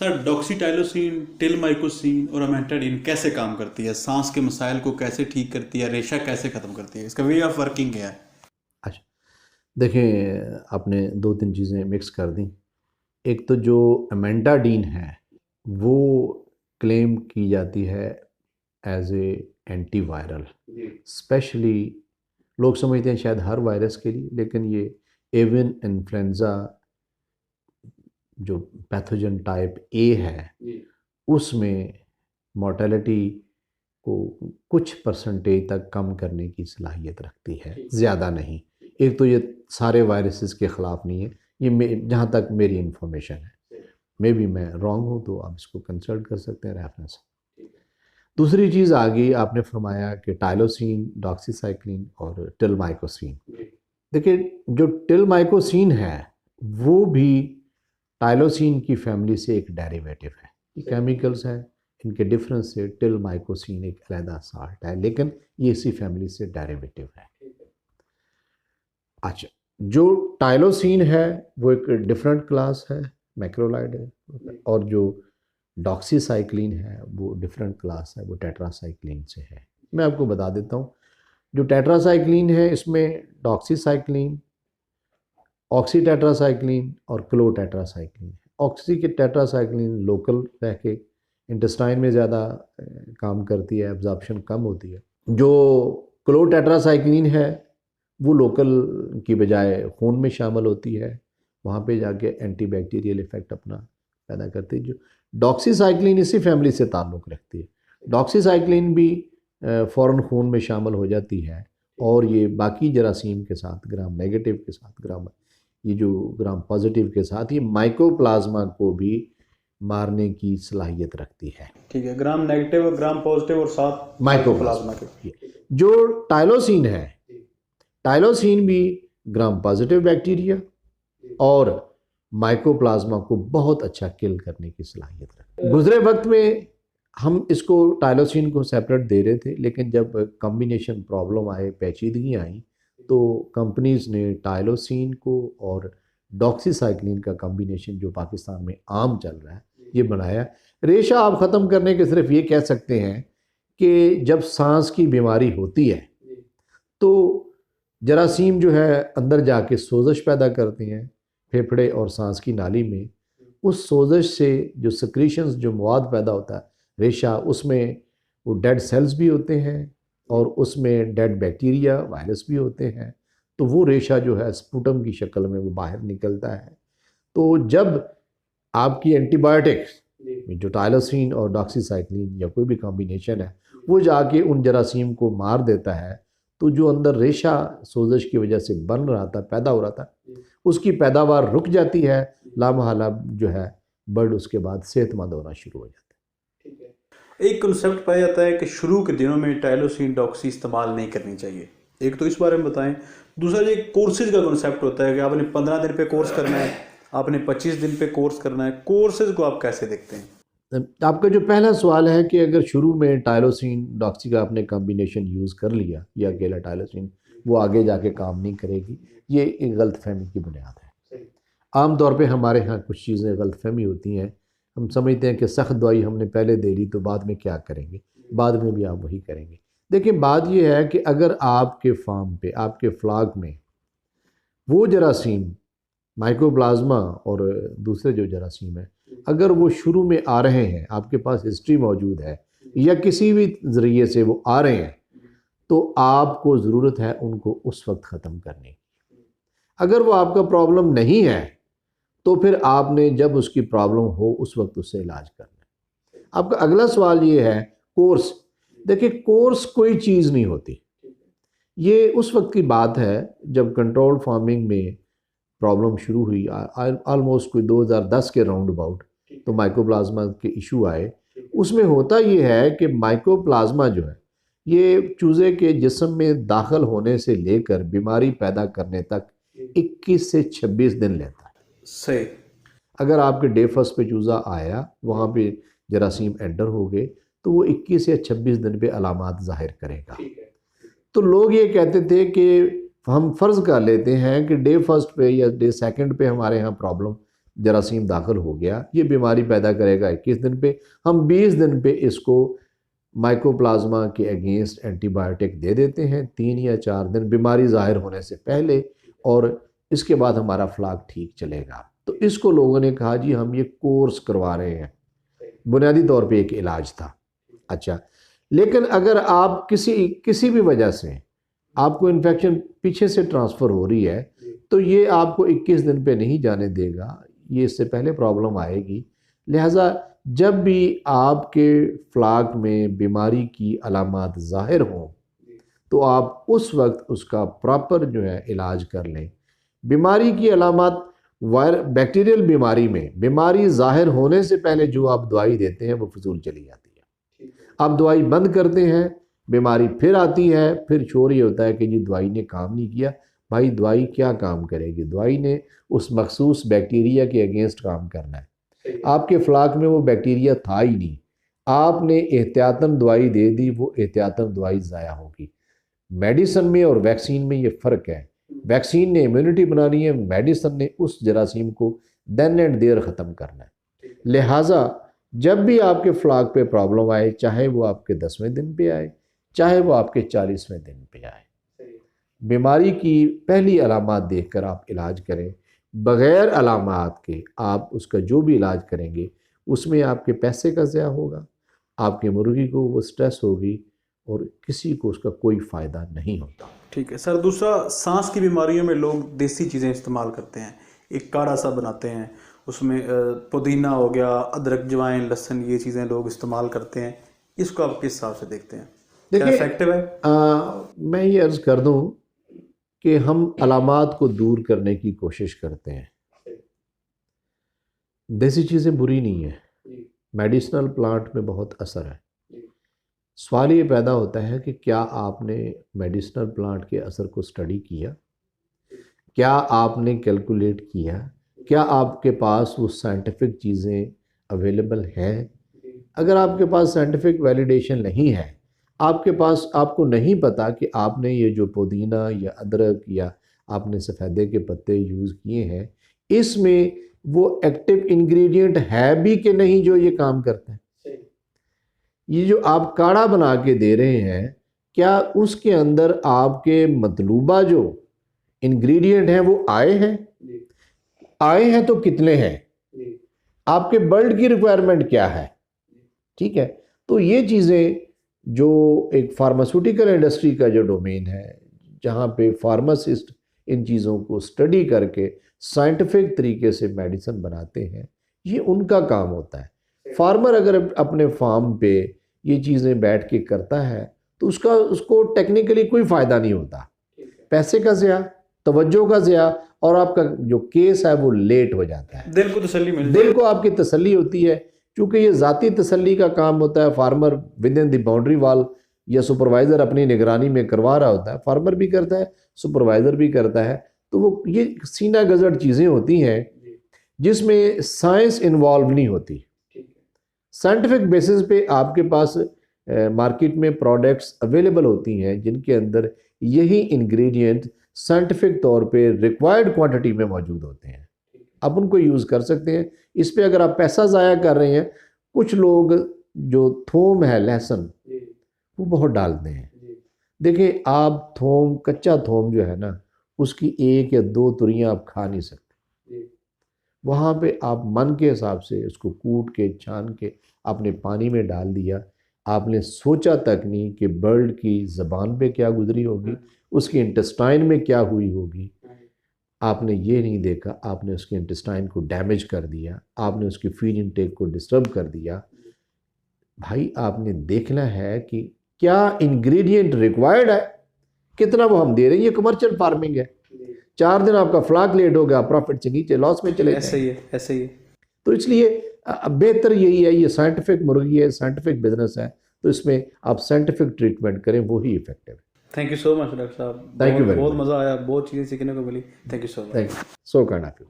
Sir डॉक्सीटाइलोसिन, टिलमाइकोसिन और अमेंटाडिन कैसे काम करती है? सांस के मसाइल को कैसे ठीक करती है? रेशा कैसे ख़त्म करती है? इसका वे ऑफ वर्किंग क्या है? अच्छा, देखें आपने दो तीन चीज़ें मिक्स कर दी। एक तो जो अमेंटाडीन है वो क्लेम की जाती है एज ए एंटीवायरल, स्पेशली लोग समझते हैं शायद हर वायरस के लिए, लेकिन ये एवियन इन्फ्लुएंजा जो पैथोजन टाइप ए है उसमें मोर्टेलिटी को कुछ परसेंटेज तक कम करने की सलाहियत रखती है, ज़्यादा नहीं। एक तो ये सारे वायरसेस के ख़िलाफ़ नहीं है, ये जहाँ तक मेरी इंफॉर्मेशन है, मे बी मैं रॉन्ग हूँ तो आप इसको कंसल्ट कर सकते हैं रेफरेंस। दूसरी चीज़ आ गई, आपने फरमाया कि टाइलोसिन, डॉक्सीसाइक्लिन और टिलमाइकोसिन। देखिए जो टिलमाइकोसिन है वो भी टाइलोसिन की फैमिली से एक डेरिवेटिव है। ये केमिकल्स हैं, इनके डिफरेंस से टिलमाइकोसिन एक अलहदा साल्ट है, लेकिन ये इसी फैमिली से डेरिवेटिव है। अच्छा, जो टाइलोसिन है वो एक डिफरेंट क्लास है, मैक्रोलाइड है, और जो डॉक्सीसाइक्लिन है वो डिफरेंट क्लास है, वो टेट्रासाइक्लिन से है। मैं आपको बता देता हूँ, जो टेट्रासाइक्लिन है इसमें डॉक्सीसाइक्लिन, ऑक्सीटेट्रासाइक्लिन और क्लोटेट्रासाइक्लिन। ऑक्सी के टेट्रासाइक्लिन लोकल रह के इंटेस्टाइन में ज़्यादा काम करती है, एब्जॉर्प्शन कम होती है। जो क्लोटेट्रासाइक्लिन है वो लोकल की बजाय खून में शामिल होती है, वहाँ पे जाके एंटीबैक्टीरियल इफ़ेक्ट अपना पैदा करती है। जो डॉक्सीसाइक्लिन इसी फैमिली से ताल्लुक़ रखती है। डॉक्सीसाइक्लिन भी फ़ौरन खून में शामिल हो जाती है, और ये बाकी जरासीम के साथ, ग्राम नेगेटिव के साथ, ये जो ग्राम पॉजिटिव के साथ, ये माइकोप्लाज्मा को भी मारने की सलाहियत रखती है। ठीक है, ग्राम नेगेटिव और ग्राम पॉजिटिव और साथ माइकोप्लाज्मा के। जो टाइलोसिन है, टाइलोसिन भी ग्राम पॉजिटिव बैक्टीरिया और माइकोप्लाज्मा को बहुत अच्छा किल करने की सलाहियत रखती है। गुजरे वक्त में हम इसको टाइलोसिन को सेपरेट दे रहे थे, लेकिन जब कॉम्बिनेशन प्रॉब्लम आए, पेचीदगी आई, तो कंपनीज ने टाइलोसिन को और डॉक्सीसाइक्लिन का कॉम्बिनेशन जो पाकिस्तान में आम चल रहा है ये बनाया। रेशा आप ख़त्म करने के सिर्फ ये कह सकते हैं कि जब सांस की बीमारी होती है तो जरासीम जो है अंदर जाके सोजश पैदा करती हैं फेफड़े और सांस की नाली में। उस सोजश से जो सिक्रीशंस, जो मवाद पैदा होता है रेशा, उसमें वो डेड सेल्स भी होते हैं और उसमें डेड बैक्टीरिया, वायरस भी होते हैं। तो वो रेशा जो है स्पुटम की शक्ल में वो बाहर निकलता है। तो जब आपकी एंटीबायोटिक्स जो टाइलोसिन और डॉक्सीसाइक्लिन या कोई भी कॉम्बिनेशन है वो जाके उन जरासीम को मार देता है, तो जो अंदर रेशा सोजश की वजह से बन रहा था, पैदा हो रहा था, उसकी पैदावार रुक जाती है। लामहला जो है बर्ड उसके बाद सेहतमंद होना शुरू हो जाता है। एक कंसेप्ट पाया जाता है कि शुरू के दिनों में टाइलोसिन डॉक्सी इस्तेमाल नहीं करनी चाहिए, एक तो इस बारे में बताएं। दूसरा, ये कोर्सेज का कंसेप्ट होता है कि आपने 15 दिन पे कोर्स करना है, आपने 25 दिन पे कोर्स करना है। कोर्सेज को आप कैसे देखते हैं? आपका जो पहला सवाल है कि अगर शुरू में टाइलोसिन डॉक्सी का आपने कॉम्बिनेशन यूज़ कर लिया या अकेला टाइलोसिन, वो आगे जाके काम नहीं करेगी, ये एक गलत फहमी की बुनियाद है। आम तौर पे हमारे यहाँ कुछ चीज़ें गलत फहमी होती हैं। हम समझते हैं कि सख्त दवाई हमने पहले दे ली तो बाद में क्या करेंगे, बाद में भी आप वही करेंगे। देखिए बात यह है कि अगर आपके फार्म पे, आपके फ्लाक में वो जरासीम, माइकोप्लाज्मा और दूसरे जो जरासीम है, अगर वो शुरू में आ रहे हैं, आपके पास हिस्ट्री मौजूद है या किसी भी ज़रिए से वो आ रहे हैं, तो आपको ज़रूरत है उनको उस वक्त ख़त्म करने की। अगर वो आपका प्रॉब्लम नहीं है तो फिर आपने जब उसकी प्रॉब्लम हो उस वक्त उससे इलाज करना है। आपका अगला सवाल ये है कोर्स। देखिए कोर्स कोई चीज़ नहीं होती। ये उस वक्त की बात है जब कंट्रोल फार्मिंग में प्रॉब्लम शुरू हुई, ऑलमोस्ट कोई 2010 के राउंड अबाउट, तो माइकोप्लाज्मा के इशू आए। उसमें होता ये है कि माइकोप्लाज्मा जो है ये चूज़े के जिस्म में दाखिल होने से लेकर बीमारी पैदा करने तक 21 से 26 दिन लेता है। सही। अगर आपके डे फर्स्ट पे चूज़ा आया, वहाँ पे जरासीम एंटर हो गए, तो वो 21 या 26 दिन पे अलामात ज़ाहिर करेगा। तो लोग ये कहते थे कि हम फ़र्ज़ कर लेते हैं कि डे फर्स्ट पे या डे सेकंड पे हमारे यहाँ प्रॉब्लम जरासीम दाखिल हो गया, ये बीमारी पैदा करेगा 21 दिन पे। हम 20 दिन पे इसको माइकोप्लाज्मा के अगेंस्ट एंटीबायोटिक दे देते हैं 3 या 4 दिन बीमारी ज़ाहिर होने से पहले, और इसके बाद हमारा फ्लाक ठीक चलेगा। तो इसको लोगों ने कहा जी हम ये कोर्स करवा रहे हैं, बुनियादी तौर पे एक इलाज था। अच्छा, लेकिन अगर आप किसी भी वजह से आपको इन्फेक्शन पीछे से ट्रांसफ़र हो रही है तो ये आपको 21 दिन पे नहीं जाने देगा, ये इससे पहले प्रॉब्लम आएगी। लिहाजा जब भी आपके फ्लाक में बीमारी की अलामात ज़ाहिर हों तो आप उस वक्त उसका प्रॉपर जो है इलाज कर लें। बीमारी की अलामात बैक्टीरियल बीमारी में बीमारी ज़ाहिर होने से पहले जो आप दवाई देते हैं वो फजूल चली जाती है। आप दवाई बंद करते हैं, बीमारी फिर आती है, फिर शोर ये होता है कि जी दवाई ने काम नहीं किया। भाई दवाई क्या काम करेगी? दवाई ने उस मखसूस बैक्टीरिया के अगेंस्ट काम करना है। आपके फ्लाक में वो बैक्टीरिया था ही नहीं, आपने एहतियातन दवाई दे दी, वो एहतियातन दवाई ज़ाया होगी। मेडिसिन में और वैक्सीन में ये फ़र्क है। वैक्सीन ने इम्यूनिटी बनानी है, मेडिसिन ने उस जरासीम को देन एंड देयर ख़त्म करना है। लिहाजा जब भी आपके फ्लाक पे प्रॉब्लम आए, चाहे वो आपके 10वें दिन पे आए, चाहे वो आपके 40वें दिन पे आए, बीमारी की पहली अलामात देखकर आप इलाज करें। बग़ैर अलामात के आप उसका जो भी इलाज करेंगे उसमें आपके पैसे का ज़या होगा, आपके मुर्गी को वो स्ट्रेस होगी और किसी को उसका कोई फ़ायदा नहीं होता। ठीक है सर। दूसरा, सांस की बीमारियों में लोग देसी चीज़ें इस्तेमाल करते हैं, एक काढ़ा सा बनाते हैं, उसमें पुदीना हो गया, अदरक, जवाइन, लहसुन, ये चीज़ें लोग इस्तेमाल करते हैं। इसको आप किस हिसाब से देखते हैं? क्या इफेक्टिव है? मैं ये अर्ज़ कर दूं कि हम अलामात को दूर करने की कोशिश करते हैं। देसी चीज़ें बुरी नहीं है, मेडिसिनल प्लांट में बहुत असर है। सवाल ये पैदा होता है कि क्या आपने मेडिसिनल प्लांट के असर को स्टडी किया? क्या आपने कैलकुलेट किया? क्या आपके पास वो साइंटिफिक चीज़ें अवेलेबल हैं? अगर आपके पास साइंटिफिक वैलिडेशन नहीं है, आपको नहीं पता कि आपने ये जो पुदीना या अदरक या आपने सफ़ेदे के पत्ते यूज़ किए हैं, इसमें वो एक्टिव इंग्रेडिएंट है भी कि नहीं जो ये काम करता है। ये जो आप काढ़ा बना के दे रहे हैं, क्या उसके अंदर आपके मतलूबा जो इंग्रेडिएंट हैं वो आए हैं? आए हैं तो कितने हैं? आपके बर्ड की रिक्वायरमेंट क्या है? ठीक है, तो ये चीज़ें जो एक फार्मास्यूटिकल इंडस्ट्री का जो डोमेन है, जहाँ पे फार्मासिस्ट इन चीज़ों को स्टडी करके साइंटिफिक तरीके से मेडिसिन बनाते हैं, ये उनका काम होता है। फार्मर अगर अपने फार्म पे ये चीज़ें बैठ के करता है तो उसको टेक्निकली कोई फ़ायदा नहीं होता। पैसे का ज़या, तवज्जो का ज़या, और आपका जो केस है वो लेट हो जाता है। दिल को तसल्ली मिलती है, दिल को आपकी तसल्ली होती है, क्योंकि ये ज़ाती तसल्ली का काम होता है। Farmer with in the boundary wall या सुपरवाइज़र अपनी निगरानी में करवा रहा होता है, फार्मर भी करता है, सुपरवाइज़र भी करता है। तो वो ये सीना गज़ट चीज़ें होती हैं जिसमें साइंस इन्वॉल्व नहीं होती। साइंटिफिक बेसिस पे आपके पास मार्केट में प्रोडक्ट्स अवेलेबल होती हैं जिनके अंदर यही इंग्रेडिएंट साइंटिफिक तौर पे रिक्वायर्ड क्वांटिटी में मौजूद होते हैं। आप उनको यूज़ कर सकते हैं। इस पे अगर आप पैसा ज़ाया कर रहे हैं, कुछ लोग जो थोम है, लहसुन, वो बहुत डालते हैं। देखिए, आप थोम, कच्चा थोम जो है ना, उसकी 1 या 2 तुरियां आप खा नहीं सकते। वहाँ पे आप मन के हिसाब से उसको कूट के, छान के आपने पानी में डाल दिया। आपने सोचा तक नहीं कि बर्ड की ज़बान पे क्या गुजरी होगी, उसके इंटेस्टाइन में क्या हुई होगी। आपने ये नहीं देखा, आपने उसके इंटेस्टाइन को डैमेज कर दिया, आपने उसकी फीड इनटेक को डिस्टर्ब कर दिया। भाई, आपने देखना है कि क्या इंग्रेडिएंट रिक्वायर्ड है, कितना वो हम दे रहे हैं। ये कमर्शियल फार्मिंग है। 4 दिन आपका फ्लाक लेट हो गया, प्रॉफिट से नीचे, लॉस में चले ऐसे ही है, ऐसे ही है। तो इसलिए बेहतर यही है, ये साइंटिफिक मुर्गी है, साइंटिफिक बिजनेस है, तो इसमें आप साइंटिफिक ट्रीटमेंट करें, वो ही इफेक्टिव है। Thank you so much doctor साहब, थैंक यू, बहुत मज़ा आया, बहुत चीज़ें सीखने को मिली। Thank you so much. Thank you, so kind of you.